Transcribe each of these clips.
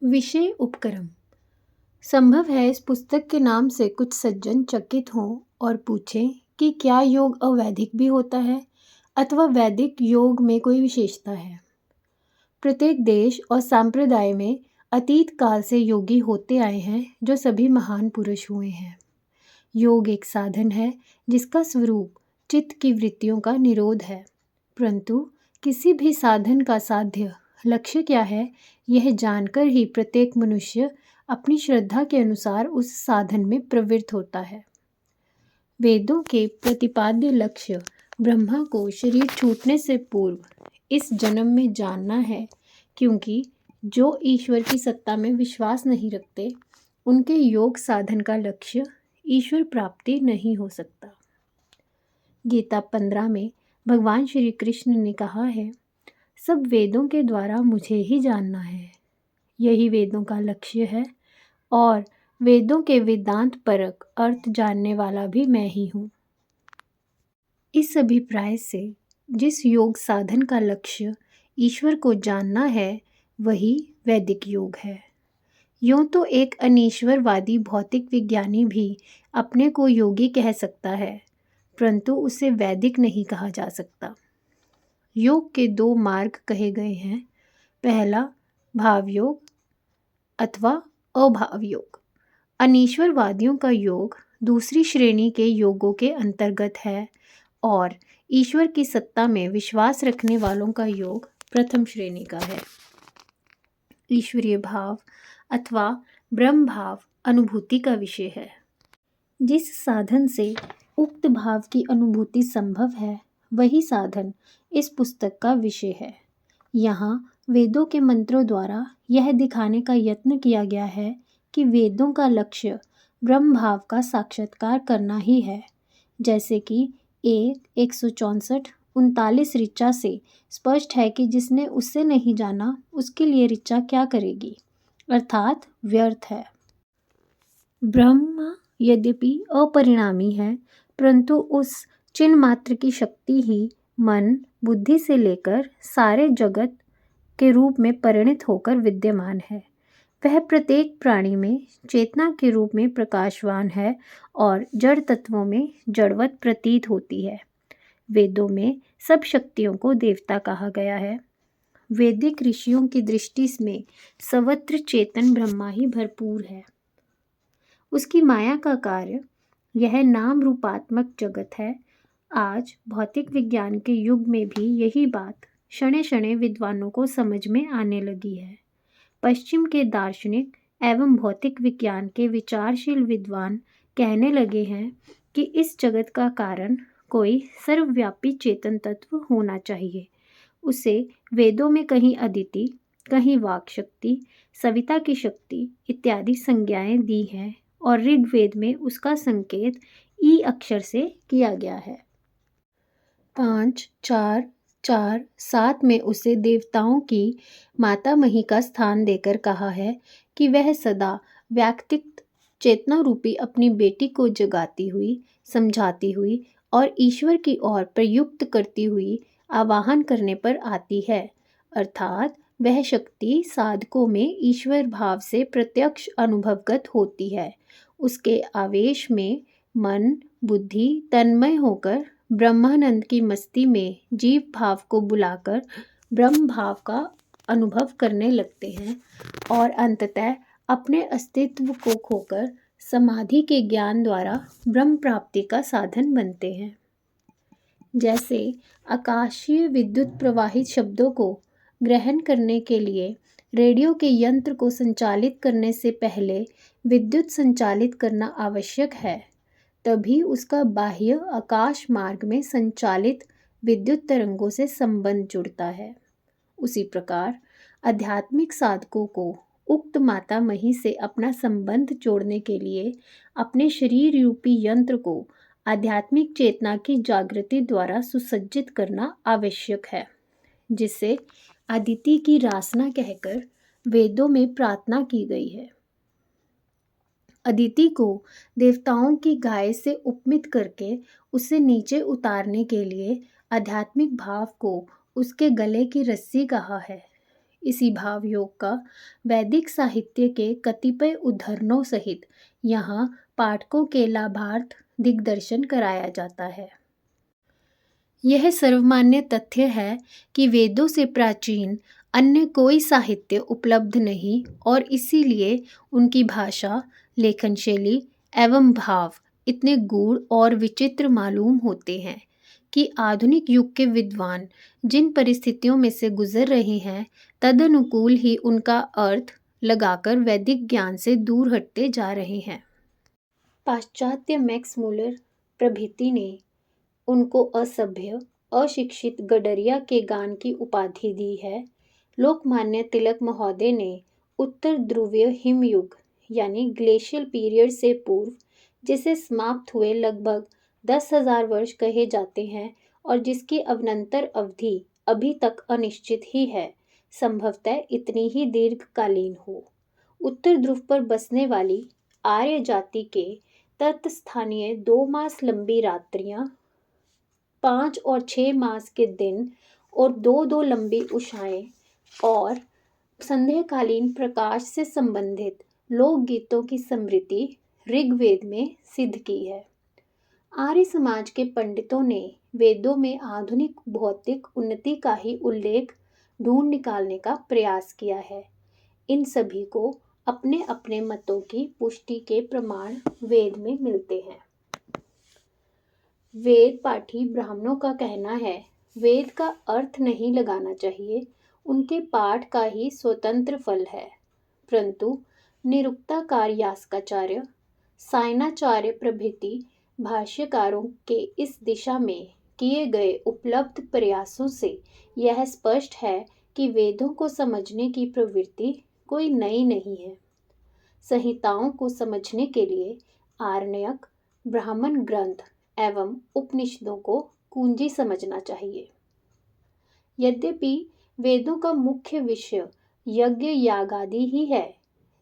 विषय उपक्रम। संभव है इस पुस्तक के नाम से कुछ सज्जन चकित हों और पूछें कि क्या योग अवैधिक भी होता है अथवा वैदिक योग में कोई विशेषता है। प्रत्येक देश और संप्रदाय में अतीत काल से योगी होते आए हैं जो सभी महान पुरुष हुए हैं। योग एक साधन है जिसका स्वरूप चित्त की वृत्तियों का निरोध है, परंतु किसी भी साधन का साध्य लक्ष्य क्या है यह जानकर ही प्रत्येक मनुष्य अपनी श्रद्धा के अनुसार उस साधन में प्रवृत्त होता है। वेदों के प्रतिपाद्य लक्ष्य ब्रह्मा को शरीर छूटने से पूर्व इस जन्म में जानना है, क्योंकि जो ईश्वर की सत्ता में विश्वास नहीं रखते उनके योग साधन का लक्ष्य ईश्वर प्राप्ति नहीं हो सकता। गीता 15 में भगवान श्री कृष्ण ने कहा है, सब वेदों के द्वारा मुझे ही जानना है। यही वेदों का लक्ष्य है और वेदों के वेदांत परक अर्थ जानने वाला भी मैं ही हूँ। इस अभिप्राय से जिस योग साधन का लक्ष्य ईश्वर को जानना है वही वैदिक योग है। यूँ तो एक अनीश्वरवादी भौतिक विज्ञानी भी अपने को योगी कह सकता है, परंतु उसे वैदिक नहीं कहा जा सकता। योग के दो मार्ग कहे गए हैं। पहला भाव योग अथवा अभाव योग। अनीश्वरवादियों का योग दूसरी श्रेणी के योगों के अंतर्गत है और ईश्वर की सत्ता में विश्वास रखने वालों का योग प्रथम श्रेणी का है। ईश्वरीय भाव अथवा ब्रह्म भाव अनुभूति का विषय है। जिस साधन से उक्त भाव की अनुभूति संभव है वही साधन इस पुस्तक का विषय है। यहाँ वेदों के मंत्रों द्वारा यह दिखाने का यत्न किया गया है कि वेदों का लक्ष्य ब्रह्म भाव का साक्षात्कार करना ही है। जैसे कि 164 39 ऋचा से स्पष्ट है कि जिसने उससे नहीं जाना उसके लिए ऋचा क्या करेगी, अर्थात व्यर्थ है। ब्रह्म यद्यपि अपरिणामी है, परंतु उस चिन्ह मात्र की शक्ति ही मन बुद्धि से लेकर सारे जगत के रूप में परिणित होकर विद्यमान है। वह प्रत्येक प्राणी में चेतना के रूप में प्रकाशवान है और जड़ तत्वों में जड़वत प्रतीत होती है। वेदों में सब शक्तियों को देवता कहा गया है। वैदिक ऋषियों की दृष्टि में सर्वत्र चेतन ब्रह्मा ही भरपूर है। उसकी माया का कार्य यह नाम रूपात्मक जगत है। आज भौतिक विज्ञान के युग में भी यही बात क्षणे क्षणे विद्वानों को समझ में आने लगी है। पश्चिम के दार्शनिक एवं भौतिक विज्ञान के विचारशील विद्वान कहने लगे हैं कि इस जगत का कारण कोई सर्वव्यापी चेतन तत्व होना चाहिए। उसे वेदों में कहीं अदिति, कहीं वाक शक्ति, सविता की शक्ति इत्यादि संज्ञाएं दी हैं और ऋग्वेद में उसका संकेत ई अक्षर से किया गया है। 5, 4, 4, 7 में उसे देवताओं की मातामही का स्थान देकर कहा है कि वह सदा व्यक्तिगत चेतना रूपी अपनी बेटी को जगाती हुई, समझाती हुई और ईश्वर की ओर प्रयुक्त करती हुई आवाहन करने पर आती है, अर्थात वह शक्ति साधकों में ईश्वर भाव से प्रत्यक्ष अनुभवगत होती है। उसके आवेश में मन बुद्धि तन्मय होकर ब्रह्मानंद की मस्ती में जीव भाव को बुलाकर ब्रह्म भाव का अनुभव करने लगते हैं और अंततः अपने अस्तित्व को खोकर समाधि के ज्ञान द्वारा ब्रह्म प्राप्ति का साधन बनते हैं। जैसे आकाशीय विद्युत प्रवाहित शब्दों को ग्रहण करने के लिए रेडियो के यंत्र को संचालित करने से पहले विद्युत संचालित करना आवश्यक है, तभी उसका बाह्य आकाश मार्ग में संचालित विद्युत तरंगों से संबंध जुड़ता है। उसी प्रकार आध्यात्मिक साधकों को उक्त माता मही से अपना संबंध जोड़ने के लिए अपने शरीर रूपी यंत्र को आध्यात्मिक चेतना की जागृति द्वारा सुसज्जित करना आवश्यक है, जिसे अदिति की रासना कहकर वेदों में प्रार्थना की गई है। अदिति को देवताओं की गाय से उपमित करके उसे नीचे उतारने के लिए आध्यात्मिक भाव को उसके गले की रस्सी कहा है। इसी भाव योग का वैदिक साहित्य के कतिपय उद्धरणों सहित यहाँ पाठकों के लाभार्थ दिग्दर्शन कराया जाता है। यह सर्वमान्य तथ्य है कि वेदों से प्राचीन अन्य कोई साहित्य उपलब्ध नहीं और इसीलिए उनकी भाषा, लेखन शैली एवं भाव इतने गूढ़ और विचित्र मालूम होते हैं कि आधुनिक युग के विद्वान जिन परिस्थितियों में से गुजर रहे हैं तदनुकूल ही उनका अर्थ लगाकर वैदिक ज्ञान से दूर हटते जा रहे हैं। पाश्चात्य मैक्स मुलर प्रभृति ने उनको असभ्य, अशिक्षित गडरिया के गान की उपाधि दी है। लोकमान्य तिलक महोदय ने उत्तर ध्रुवीय हिमयुग यानी ग्लेशियल पीरियड से पूर्व, जिसे समाप्त हुए लगभग 10,000 वर्ष कहे जाते हैं और जिसकी अवनंतर अवधि अभी तक अनिश्चित ही है, संभवतः इतनी ही दीर्घकालीन हो, उत्तर ध्रुव पर बसने वाली आर्य जाति के तत्स्थानीय 2 मास लंबी रात्रियां, 5 और 6 मास के दिन और 2 लंबी उषाएं और संध्याकालीन प्रकाश से संबंधित लोकगीतों की स्मृति ऋग्वेद में सिद्ध की है। आर्य समाज के पंडितों ने वेदों में आधुनिक भौतिक उन्नति का ही उल्लेख ढूंढ निकालने का प्रयास किया है। इन सभी को अपने अपने मतों की पुष्टि के प्रमाण वेद में मिलते हैं। वेद पाठी ब्राह्मणों का कहना है, वेद का अर्थ नहीं लगाना चाहिए, उनके पाठ का ही स्वतंत्र फल है। परंतु निरुक्ताकार यास्काचार्य, सायणाचार्य प्रभृति भाष्यकारों के इस दिशा में किए गए उपलब्ध प्रयासों से यह स्पष्ट है कि वेदों को समझने की प्रवृत्ति कोई नई नहीं है। संहिताओं को समझने के लिए आरण्यक, ब्राह्मण ग्रंथ एवं उपनिषदों को कुंजी समझना चाहिए। यद्यपि वेदों का मुख्य विषय यज्ञ यागादि ही है,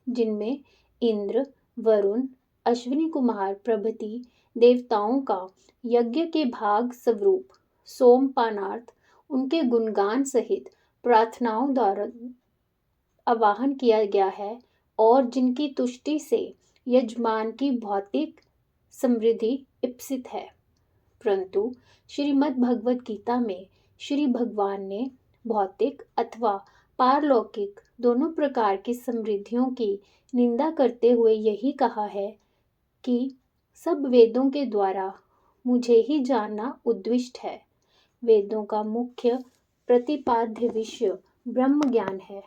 जिनमें इंद्र, वरुण, अश्विनी कुमार प्रभृति देवताओं का यज्ञ के भाग स्वरूप सोमपानार्थ उनके गुणगान सहित प्रार्थनाओं द्वारा आवाहन किया गया है और जिनकी तुष्टि से यजमान की भौतिक समृद्धि इप्सित है। परंतु श्रीमद् भगवद गीता में श्री भगवान ने भौतिक अथवा पारलौकिक दोनों प्रकार की समृद्धियों की निंदा करते हुए यही कहा है कि सब वेदों के द्वारा मुझे ही जानना उद्दिष्ट है। वेदों का मुख्य प्रतिपाद्य विषय ब्रह्म ज्ञान है,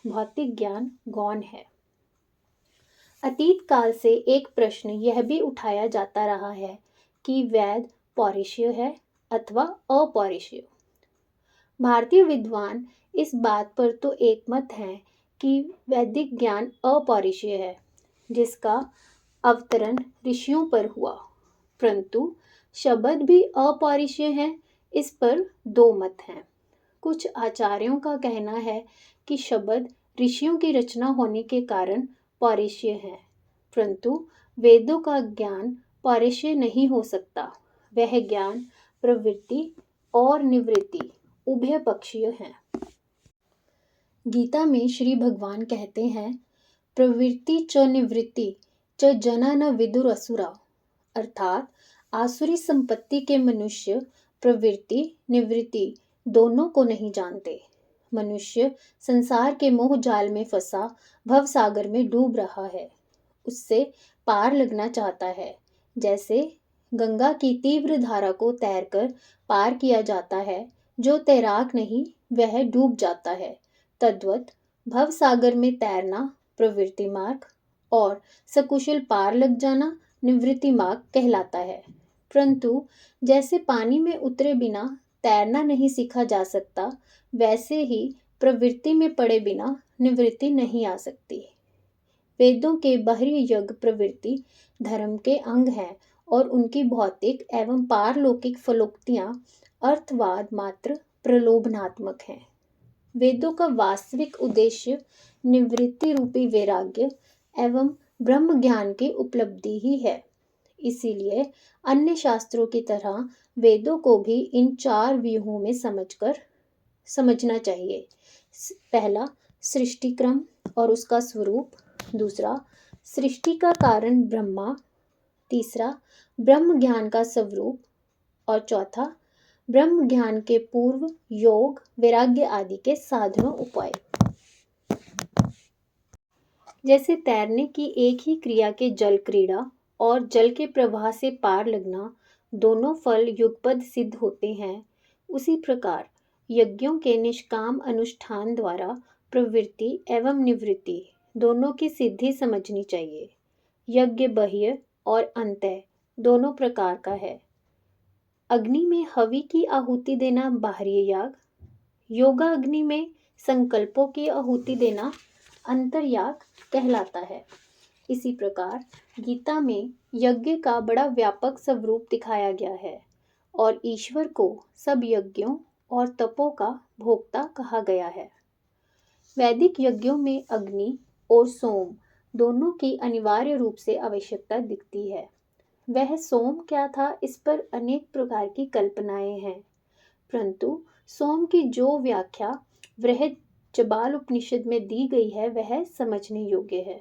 भौतिक ज्ञान गौण है। अतीत काल से एक प्रश्न यह भी उठाया जाता रहा है कि वेद पौरुषीय है अथवा अपौरुषीय। भारतीय विद्वान इस बात पर तो एकमत हैं कि वैदिक ज्ञान अपौरुषीय है, जिसका अवतरण ऋषियों पर हुआ, परंतु शब्द भी अपौरुषीय है, इस पर 2 मत हैं। कुछ आचार्यों का कहना है कि शब्द ऋषियों की रचना होने के कारण पौरुषीय है, परंतु वेदों का ज्ञान पौरुषीय नहीं हो सकता। वह ज्ञान प्रवृत्ति और निवृत्ति उभय पक्षीय है। गीता में श्री भगवान कहते हैं, प्रवृत्ति च निवृत्ति च जना न विदुर असुरा, अर्थात आसुरी संपत्ति के मनुष्य प्रवृत्ति निवृत्ति दोनों को नहीं जानते। मनुष्य संसार के मोह जाल में फंसा भव सागर में डूब रहा है, उससे पार लगना चाहता है। जैसे गंगा की तीव्र धारा को तैरकर पार किया जाता है, जो तैराक नहीं वह डूब जाता है, तद्वत भव सागर में तैरना प्रवृत्ति मार्ग और सकुशल पार लग जाना निवृत्ति मार्ग कहलाता है। परंतु जैसे पानी में उतरे बिना तैरना नहीं सीखा जा सकता, वैसे ही प्रवृत्ति में पड़े बिना निवृत्ति नहीं आ सकती। वेदों के बाह्य यज्ञ प्रवृत्ति धर्म के अंग हैं और उनकी भौतिक एवं पारलौकिक फलोक्तियां अर्थवाद मात्र प्रलोभनात्मक हैं। वेदों का वास्तविक उद्देश्य निवृत्ति रूपी वैराग्य एवं ब्रह्म ज्ञान की उपलब्धि ही है। इसीलिए अन्य शास्त्रों की तरह वेदों को भी इन 4 व्यूहों में समझना चाहिए। पहला सृष्टि क्रम और उसका स्वरूप, दूसरा सृष्टि का कारण ब्रह्मा, तीसरा ब्रह्म ज्ञान का स्वरूप और चौथा ब्रह्म ज्ञान के पूर्व योग वैराग्य आदि के साधनों उपाय। जैसे तैरने की एक ही क्रिया के जल क्रीड़ा और जल के प्रवाह से पार लगना दोनों फल युगपद सिद्ध होते हैं, उसी प्रकार यज्ञों के निष्काम अनुष्ठान द्वारा प्रवृत्ति एवं निवृत्ति दोनों की सिद्धि समझनी चाहिए। यज्ञ बाह्य और अंतः दोनों प्रकार का है। अग्नि में हवि की आहुति देना बाह्य याग, योगा अग्नि में संकल्पों की आहुति देना अंतर्याग कहलाता है। इसी प्रकार गीता में यज्ञ का बड़ा व्यापक स्वरूप दिखाया गया है और ईश्वर को सब यज्ञों और तपों का भोक्ता कहा गया है। वैदिक यज्ञों में अग्नि और सोम दोनों की अनिवार्य रूप से आवश्यकता दिखती है। वह सोम क्या था, इस पर अनेक प्रकार की कल्पनाएं हैं, परंतु सोम की जो व्याख्या बृहज्जबाल उपनिषद में दी गई है वह समझने योग्य है।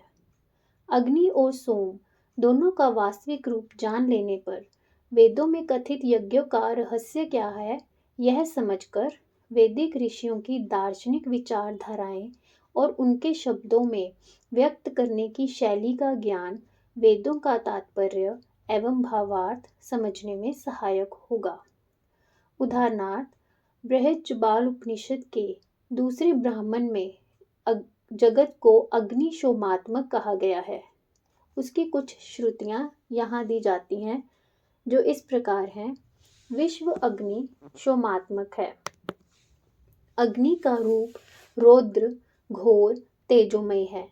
अग्नि और सोम दोनों का वास्तविक रूप जान लेने पर वेदों में कथित यज्ञों का रहस्य क्या है, यह समझकर वैदिक ऋषियों की दार्शनिक विचारधाराएं और उनके शब्दों में व्यक्त करने की शैली का ज्ञान वेदों का तात्पर्य एवं भावार्थ समझने में सहायक होगा। उदाहरणार्थ, बृहज्जबाल उपनिषद के दूसरे ब्राह्मण में जगत को अग्नि शोमात्मक कहा गया है। उसकी कुछ श्रुतियां यहाँ दी जाती हैं जो इस प्रकार हैं। विश्व अग्नि शोमात्मक है। अग्नि का रूप रौद्र घोर तेजोमय है।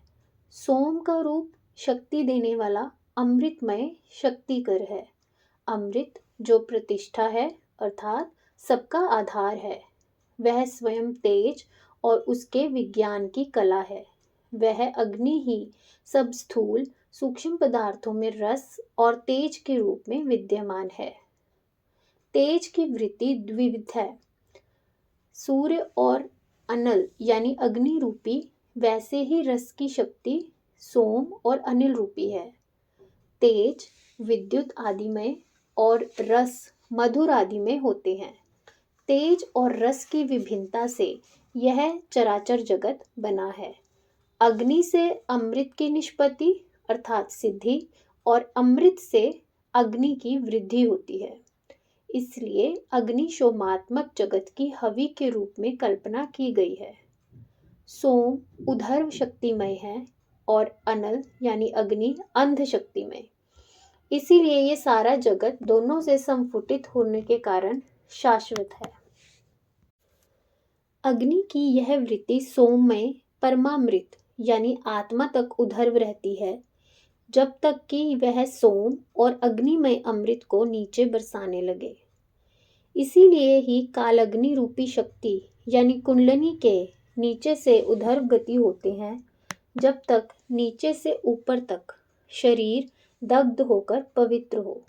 सोम का रूप शक्ति देने वाला अमृतमय शक्तिकर है। अमृत जो प्रतिष्ठा है अर्थात सबका आधार है, वह स्वयं तेज और उसके विज्ञान की कला है। वह अग्नि ही सब स्थूल सूक्ष्म पदार्थों में रस और तेज के रूप में विद्यमान है। तेज की वृत्ति द्विविध है, सूर्य और अनल यानी अग्नि रूपी, वैसे ही रस की शक्ति सोम और अनिल रूपी है। तेज विद्युत आदि में और रस मधुर आदि में होते हैं। तेज और रस की विभिन्नता से यह चराचर जगत बना है। अग्नि से अमृत की निष्पत्ति अर्थात सिद्धि और अमृत से अग्नि की वृद्धि होती है। इसलिए अग्नि शोमात्मक जगत की हवि के रूप में कल्पना की गई है। सोम उधर्व शक्तिमय है और अनल यानी अग्नि अंध शक्तिमय। इसीलिए ये सारा जगत दोनों से संफुटित होने के कारण शाश्वत है। अग्नि की यह वृत्ति सोम में परमामृत यानी आत्मा तक उधर्व रहती है, जब तक कि वह सोम और अग्निमय अमृत को नीचे बरसाने लगे। इसीलिए ही कालाग्नि रूपी शक्ति यानी कुंडलिनी के नीचे से उधर्व गति होते हैं, जब तक नीचे से ऊपर तक शरीर दग्ध होकर पवित्र हो।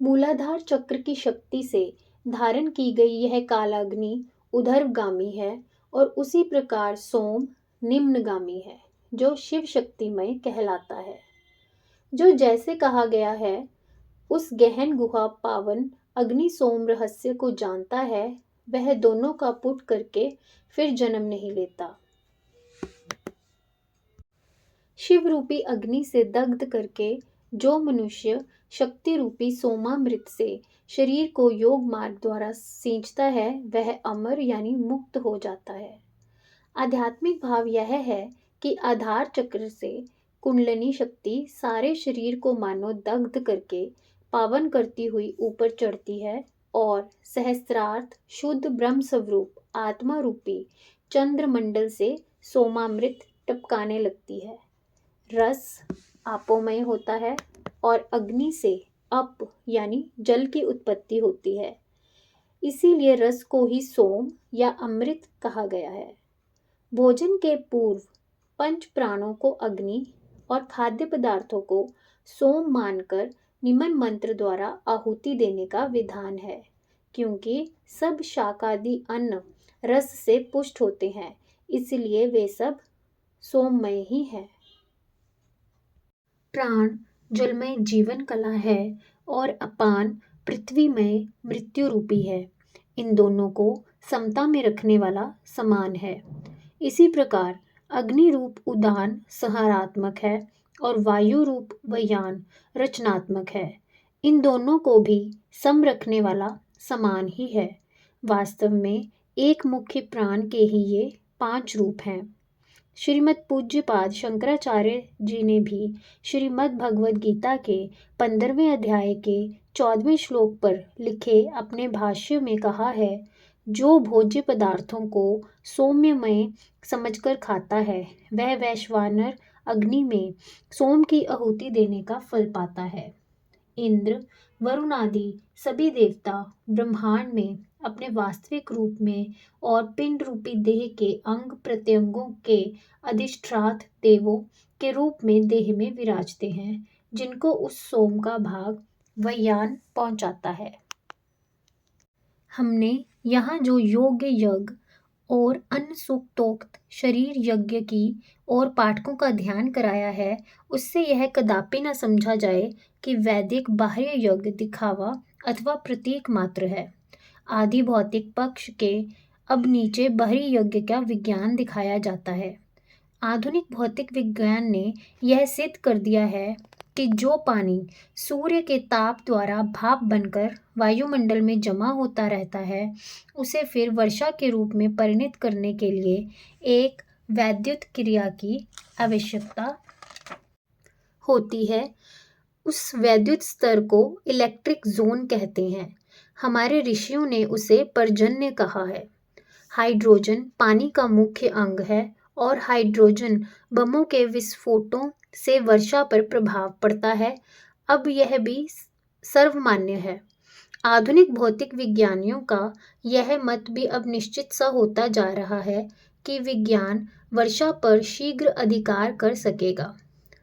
मूलाधार चक्र की शक्ति से धारण की गई यह कालाग्नि उधर्वगामी है और उसी प्रकार सोम निम्नगामी है जो शिव शक्तिमय कहलाता है। जो जैसे कहा गया है, उस गहन गुहा पावन अग्नि सोम रहस्य को जानता है, वह दोनों का पुट करके फिर जन्म नहीं लेता। शिव रूपी अग्नि से दग्ध करके जो मनुष्य शक्ति रूपी सोमामृत से शरीर को योग मार्ग द्वारा सींचता है, वह अमर यानी मुक्त हो जाता है। आध्यात्मिक भाव यह है कि आधार चक्र से कुंडलिनी शक्ति सारे शरीर को मानो दग्ध करके पावन करती हुई ऊपर चढ़ती है और सहस्त्रार्थ शुद्ध ब्रह्म स्वरूप आत्मा रूपी चंद्रमंडल से सोमामृत टपकाने लगती है। रस आपोमय होता है और अग्नि से अप यानी जल की उत्पत्ति होती है। इसीलिए रस को ही सोम या अमृत कहा गया है। भोजन के पूर्व पंच प्राणों को अग्नि और खाद्य पदार्थों को सोम मानकर निमन मंत्र द्वारा आहुति देने का विधान है, क्योंकि सब शाकादि अन्न रस से पुष्ट होते हैं, इसलिए वे सब सोममय ही है। प्राण जलमय जीवन कला है और अपान पृथ्वीमय मृत्यु रूपी है। इन दोनों को समता में रखने वाला समान है। इसी प्रकार अग्नि रूप उदान सहारात्मक है और वायु रूप वयान रचनात्मक है। इन दोनों को भी सम रखने वाला समान ही है। वास्तव में एक मुख्य प्राण के ही ये 5 रूप हैं। श्रीमद् पूज्यपाद शंकराचार्य जी ने भी श्रीमद् भगवद गीता के 15वें अध्याय के 14वें श्लोक पर लिखे अपने भाष्य में कहा है, जो भोज्य पदार्थों को सौम्यमय समझकर खाता है वह वैश्वानर अग्नि में सोम की आहुति देने का फल पाता है। इंद्र वरुण आदि सभी देवता ब्रह्मांड में अपने वास्तविक रूप में और पिंड रूपी देह के अंग प्रत्यंगों के अधिष्ठात्र देवों के रूप में देह में विराजते हैं, जिनको उस सोम का भाग वयान पहुंचाता है। हमने यहाँ जो योग्य यज्ञ और अन्य सूक्तोक्त शरीर यज्ञ की और पाठकों का ध्यान कराया है, उससे यह कदापि न समझा जाए कि वैदिक बाह्य यज्ञ दिखावा अथवा प्रतीक मात्र है। आदि भौतिक पक्ष के अब नीचे बाहरी यज्ञ का विज्ञान दिखाया जाता है। आधुनिक भौतिक विज्ञान ने यह सिद्ध कर दिया है कि जो पानी सूर्य के ताप द्वारा भाप बनकर वायुमंडल में जमा होता रहता है, उसे फिर वर्षा के रूप में परिणत करने के लिए एक वैद्युत क्रिया की आवश्यकता होती है। उस वैद्युत स्तर को इलेक्ट्रिक जोन कहते हैं। हमारे ऋषियों ने उसे पर्जन्य कहा है। हाइड्रोजन पानी का मुख्य अंग है और हाइड्रोजन बमों के विस्फोटों से वर्षा पर प्रभाव पड़ता है। अब यह भी सर्वमान्य है। आधुनिक भौतिक विज्ञानियों का यह मत भी अब निश्चित सा होता जा रहा है कि विज्ञान वर्षा पर शीघ्र अधिकार कर सकेगा।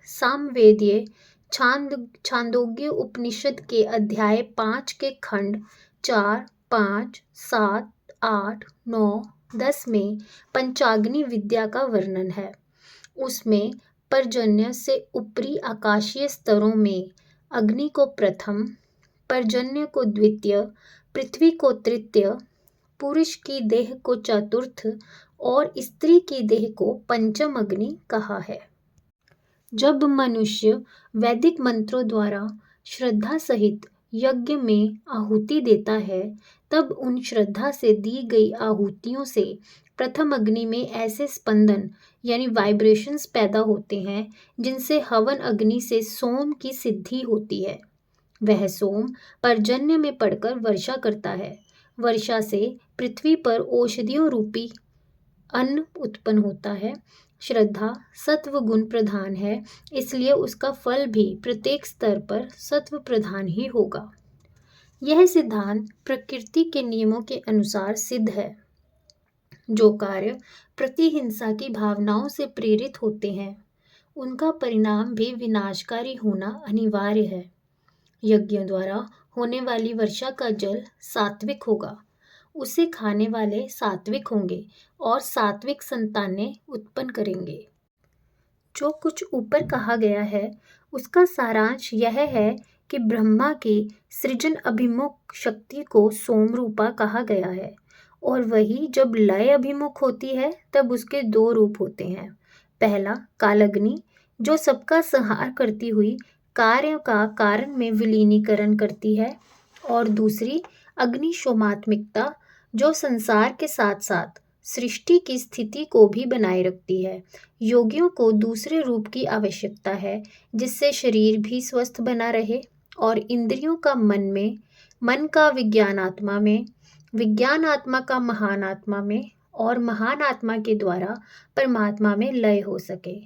सामवेदीय छांदोग्य उपनिषद के अध्याय 5 के खंड 4, 5, 7, 8, 9, 10 में पंचाग्नि विद्या का वर्णन है। उसमें पर्जन्य से ऊपरी आकाशीय स्तरों में अग्नि को प्रथम, पर्जन्य को द्वितीय, पृथ्वी को तृतीय, पुरुष की देह को चतुर्थ और स्त्री की देह को पंचम अग्नि कहा है। जब मनुष्य वैदिक मंत्रों द्वारा श्रद्धा सहित यज्ञ में आहुति देता है, तब उन श्रद्धा से दी गई आहुतियों से प्रथम अग्नि में ऐसे स्पंदन यानी वाइब्रेशंस पैदा होते हैं जिनसे हवन अग्नि से सोम की सिद्धि होती है। वह सोम पर्जन्य में पड़कर वर्षा करता है। वर्षा से पृथ्वी पर औषधियों रूपी अन्न उत्पन्न होता है। श्रद्धा सत्व गुण प्रधान है, इसलिए उसका फल भी प्रत्येक स्तर पर सत्व प्रधान ही होगा। यह सिद्धांत प्रकृति के नियमों के अनुसार सिद्ध है। जो कार्य प्रतिहिंसा की भावनाओं से प्रेरित होते हैं, उनका परिणाम भी विनाशकारी होना अनिवार्य है। यज्ञों द्वारा होने वाली वर्षा का जल सात्विक होगा। उसे खाने वाले सात्विक होंगे और सात्विक संतानें उत्पन्न करेंगे। जो कुछ ऊपर कहा गया है उसका सारांश यह है कि ब्रह्मा की सृजन अभिमुख शक्ति को सोमरूपा कहा गया है, और वही जब लय अभिमुख होती है तब उसके 2 रूप होते हैं। पहला कालग्नि, जो सबका संहार करती हुई कार्य का कारण में विलीनीकरण करती है, और दूसरी अग्नि शोमात्मिकता, जो संसार के साथ साथ सृष्टि की स्थिति को भी बनाए रखती है। योगियों को दूसरे रूप की आवश्यकता है, जिससे शरीर भी स्वस्थ बना रहे और इंद्रियों का मन में, मन का विज्ञान आत्मा में, विज्ञान आत्मा का महान आत्मा में और महान आत्मा के द्वारा परमात्मा में लय हो सके।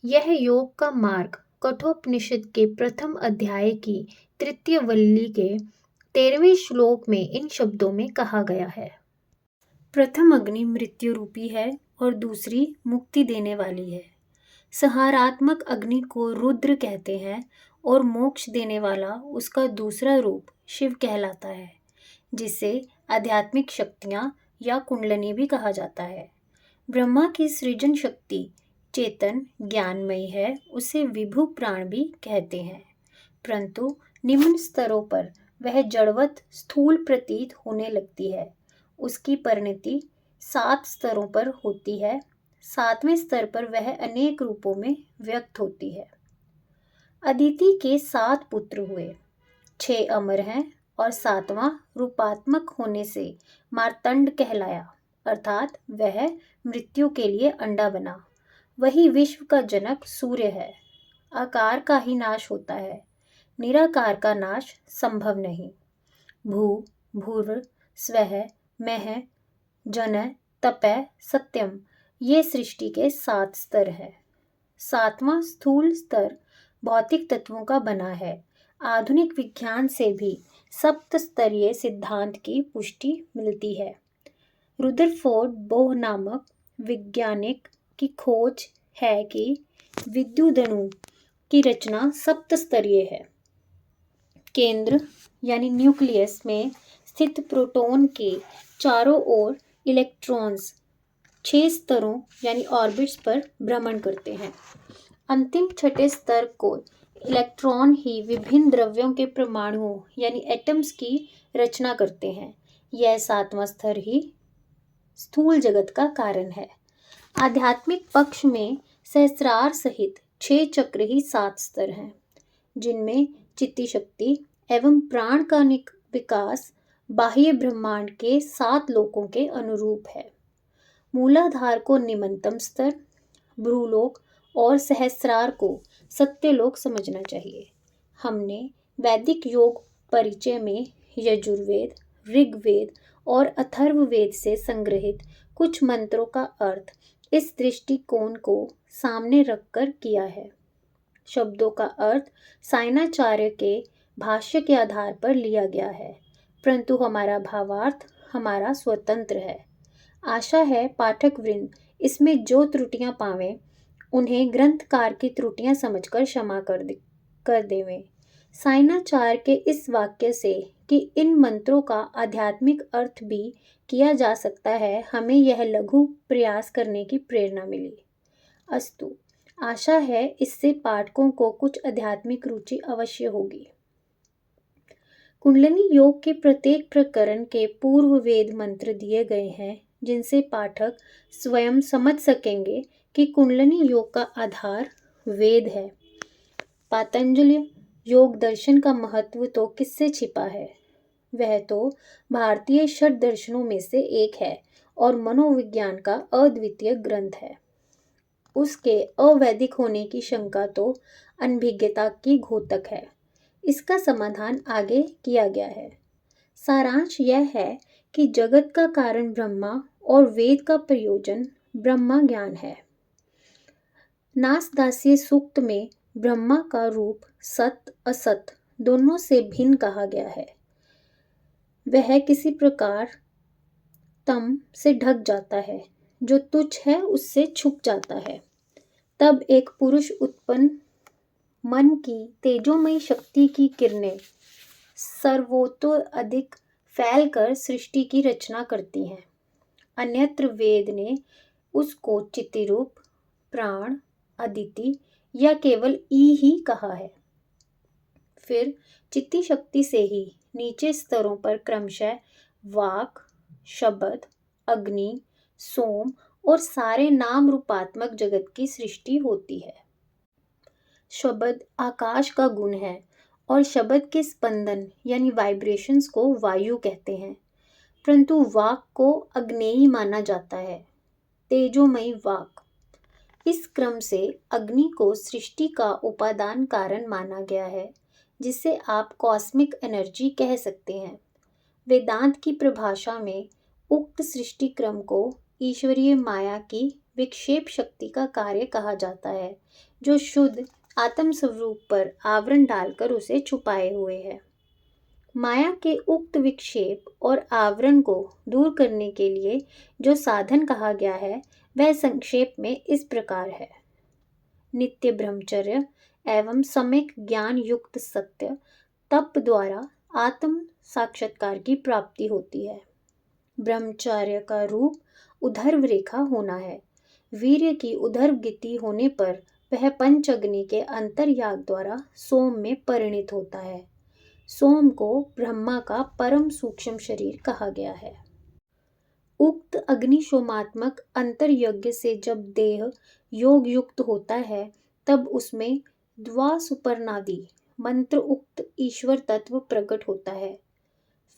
यह योग का मार्ग कठोपनिषद के प्रथम अध्याय की तृतीय वल्ली के 13वें श्लोक में इन शब्दों में कहा गया है। प्रथम अग्नि मृत्यु रूपी है और दूसरी मुक्ति देने वाली है। संहारात्मक अग्नि को रुद्र कहते हैं और मोक्ष देने वाला उसका दूसरा रूप शिव कहलाता है, जिससे आध्यात्मिक शक्तियाँ या कुंडलनी भी कहा जाता है। ब्रह्मा की सृजन शक्ति चेतन ज्ञानमयी है, उसे विभु प्राण भी कहते हैं, परंतु निम्न स्तरों पर वह जड़वत स्थूल प्रतीत होने लगती है। उसकी परिणति 7 स्तरों पर होती है। 7वें स्तर पर वह अनेक रूपों में व्यक्त होती है। अदिति के 7 पुत्र हुए, 6 अमर हैं और 7वां रूपात्मक होने से मार्तंड कहलाया, अर्थात वह मृत्यु के लिए अंडा बना। वही विश्व का जनक सूर्य है। आकार का ही नाश होता है, निराकार का नाश संभव नहीं। भू भूर स्वः मह जन तपः सत्यम, ये सृष्टि के 7 स्तर है। 7वां स्थूल स्तर भौतिक तत्वों का बना है। आधुनिक विज्ञान से भी सप्त स्तरीय सिद्धांत की पुष्टि मिलती है। रुदरफोर्ड बोह नामक वैज्ञानिक की खोज है कि विद्युदणु की रचना सप्त स्तरीय है। केंद्र यानी न्यूक्लियस में स्थित प्रोटॉन के चारों ओर इलेक्ट्रॉन्स 6 स्तरों यानी ऑर्बिट्स पर भ्रमण करते हैं। अंतिम छठे स्तर को इलेक्ट्रॉन ही विभिन्न द्रव्यों के परमाणुओं यानी एटम्स की रचना करते हैं। यह 7वां स्तर ही स्थूल जगत का कारण है। आध्यात्मिक पक्ष में सहस्रार सहित 6 चक्र ही 7 स्तर हैं, जिनमें चित्ती शक्ति एवं प्राण का विकास बाह्य ब्रह्मांड के 7 लोकों के अनुरूप है। मूलाधार को निम्नतम स्तर, भ्रूलोक और सहस्रार को सत्यलोक समझना चाहिए। हमने वैदिक योग परिचय में यजुर्वेद, ऋग्वेद और अथर्ववेद से संग्रहित कुछ मंत्रों का अर्थ इस दृष्टिकोण को सामने रखकर किया है। शब्दों का अर्थ सायणाचार्य के भाष्य के आधार पर लिया गया है, परंतु हमारा भावार्थ हमारा स्वतंत्र है। आशा है पाठक वृंद इसमें जो त्रुटियां पावें उन्हें ग्रंथकार की त्रुटियां समझकर क्षमा कर देवें। सायणाचार्य के इस वाक्य से कि इन मंत्रों का आध्यात्मिक अर्थ भी किया जा सकता है, हमें यह लघु प्रयास करने की प्रेरणा मिली। अस्तु, आशा है इससे पाठकों को कुछ आध्यात्मिक रुचि अवश्य होगी। कुंडलिनी योग के प्रत्येक प्रकरण के पूर्व वेद मंत्र दिए गए हैं, जिनसे पाठक स्वयं समझ सकेंगे कि कुंडलिनी योग का आधार वेद है। पातंजलि योग दर्शन का महत्व तो किससे छिपा है? वह तो भारतीय षट दर्शनों में से एक है और मनोविज्ञान का अद्वितीय ग्रंथ है। उसके अवैदिक होने की शंका तो अनभिज्ञता की घोतक है। इसका समाधान आगे किया गया है। सारांश यह है कि जगत का कारण ब्रह्मा और वेद का प्रयोजन ब्रह्मा ज्ञान है। नासदासीय सूक्त में ब्रह्मा का रूप सत असत दोनों से भिन्न कहा गया है। वह किसी प्रकार तम से ढक जाता है, जो तुच्छ है उससे छुप जाता है। तब एक पुरुष उत्पन्न मन की तेजोमयी शक्ति की किरणें सर्वोत्तर अधिक फैलकर सृष्टि की रचना करती हैं। अन्यत्र वेद ने उसको चितिरूप, प्राण, अदिति या केवल ई ही कहा है। फिर चित्ती शक्ति से ही नीचे स्तरों पर क्रमशः वाक, शब्द, अग्नि, सोम और सारे नाम रूपात्मक जगत की सृष्टि होती है। शब्द आकाश का गुण है और शब्द के स्पंदन यानी वाइब्रेशंस को वायु कहते हैं, परंतु वाक को अग्नेयी माना जाता है, तेजोमयी वाक। इस क्रम से अग्नि को सृष्टि का उपादान कारण माना गया है, जिसे आप कॉस्मिक एनर्जी कह सकते हैं। वेदांत की परिभाषा में उक्त सृष्टि क्रम को ईश्वरीय माया की विक्षेप शक्ति का कार्य कहा जाता है, जो शुद्ध आत्म स्वरूप पर आवरण डालकर उसे छुपाए हुए है। माया के उक्त विक्षेप और आवरण को दूर करने के लिए जो साधन कहा गया है, वह संक्षेप में इस प्रकार है। नित्य ब्रह्मचर्य एवं सम्यक ज्ञान युक्त सत्य तप द्वारा आत्म साक्षात्कार की प्राप्ति होती है। ब्रह्मचर्य का रूप ऊर्ध्व रेखा होना है। वीर्य की ऊर्ध्व गति होने पर वह पंचअग्नि के अंतर्याग द्वारा सोम में परिणित होता है। सोम को ब्रह्मा का परम सूक्ष्म शरीर कहा गया है। उक्त अग्निशोमात्मक अंतर्यज्ञ से जब देह योग युक्त होता है तब उसमें द्वासुपर्णादि मंत्र उक्त ईश्वर तत्व प्रकट होता है।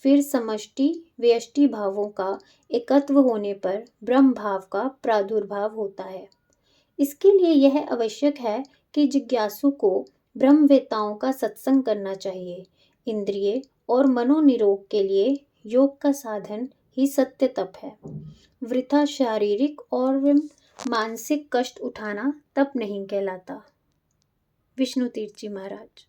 फिर समष्टि व्यष्टि भावों का एकत्व होने पर ब्रह्म भाव का प्रादुर्भाव होता है। इसके लिए यह आवश्यक है कि जिज्ञासु को ब्रह्मवेत्ताओं का सत्संग करना चाहिए। इंद्रिय और मनोनिरोग के लिए योग का साधन ही सत्य तप है। वृथा शारीरिक और मानसिक कष्ट उठाना तप नहीं कहलाता। विष्णु तीर्थ जी महाराज।